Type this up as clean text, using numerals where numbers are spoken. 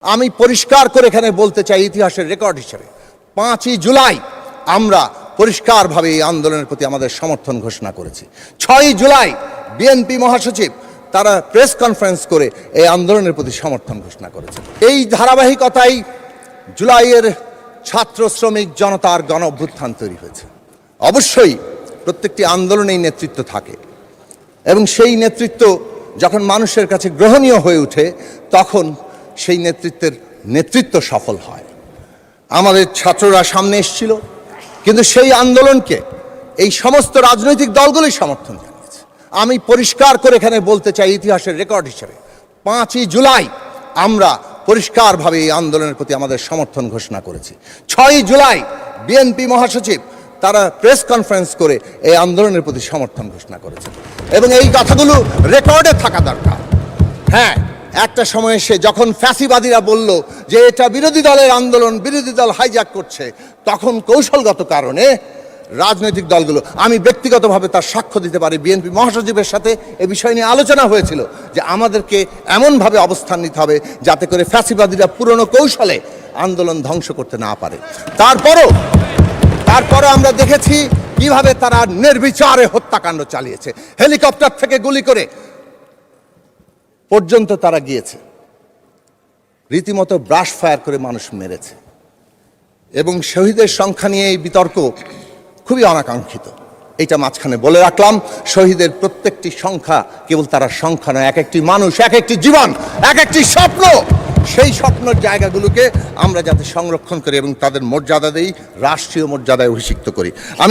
আমি পরিষ্কার করে এখানে বলতে চাই ইতিহাসের রেকর্ড হিসেবে 5ই জুলাই আমরা পরিষ্কারভাবে এই আন্দোলনের প্রতি আমাদের সমর্থন ঘোষণা করেছি। 6ই জুলাই বিএনপি মহাসচিব তারা প্রেস কনফারেন্স করে এই আন্দোলনের প্রতি সমর্থন ঘোষণা করেছেন। এই ধারাবাহিকতায় জুলাইয়ের ছাত্র শ্রমিক জনতার গণ অভ্যুত্থান তৈরি হয়েছে। অবশ্যই প্রত্যেকটি আন্দোলনেই নেতৃত্ব থাকে এবং সেই নেতৃত্ব যখন মানুষের কাছে গ্রহণীয় হয়ে ওঠে তখন সেই নেতৃত্ব সফল হয়। আমাদের ছাত্ররা সামনে এসেছিল, কিন্তু সেই আন্দোলনকে এই সমস্ত রাজনৈতিক দলগুলোই সমর্থন জানিয়েছে। আমি পরিষ্কার করে এখানে বলতে চাই ইতিহাসের রেকর্ড হিসেবে 5ই জুলাই আমরা পরিষ্কারভাবে এই আন্দোলনের প্রতি আমাদের সমর্থন ঘোষণা করেছি। 6ই জুলাই বিএনপি মহাসচিব তারা প্রেস কনফারেন্স করে এই আন্দোলনের প্রতি সমর্থন ঘোষণা করেছেন এবং এই কথাগুলো রেকর্ডে থাকা দরকার। হ্যাঁ, একটা সময় এসে যখন ফ্যাসিবাদীরা বলল যে এটা বিরোধী দলের আন্দোলন, বিরোধী দল হাইজ্যাক করছে, তখন কৌশলগত কারণে রাজনৈতিক দলগুলো, আমি ব্যক্তিগতভাবে তার সাক্ষ্য দিতে পারি, বিএনপি মহাসচিবের সাথে এ বিষয় নিয়ে আলোচনা হয়েছিল যে আমাদেরকে এমনভাবে অবস্থান নিতে হবে যাতে করে ফ্যাসিবাদীরা পুরনো কৌশলে আন্দোলন ধ্বংস করতে না পারে। তারপরও আমরা দেখেছি কিভাবে তারা নির্বিচারে হত্যাকাণ্ড চালিয়েছে। হেলিকপ্টার থেকে গুলি করে পর্যন্ত তারা গিয়েছে, রীতিমতো ব্রাশ ফায়ার করে মানুষ মেরেছে এবং শহীদের সংখ্যা নিয়ে এই বিতর্ক খুবই অনাকাঙ্ক্ষিত। এটা মাঝখানে বলে রাখলাম, শহীদের প্রত্যেকটি সংখ্যা কেবল তারা সংখ্যা নয়, এক একটি মানুষ, এক একটি জীবন, এক একটি স্বপ্ন। সেই স্বপ্নের জায়গাগুলোকে আমরা যাতে সংরক্ষণ করি এবং তাদের মর্যাদা দেই, রাষ্ট্রীয় মর্যাদায় অভিষিক্ত করি। আমি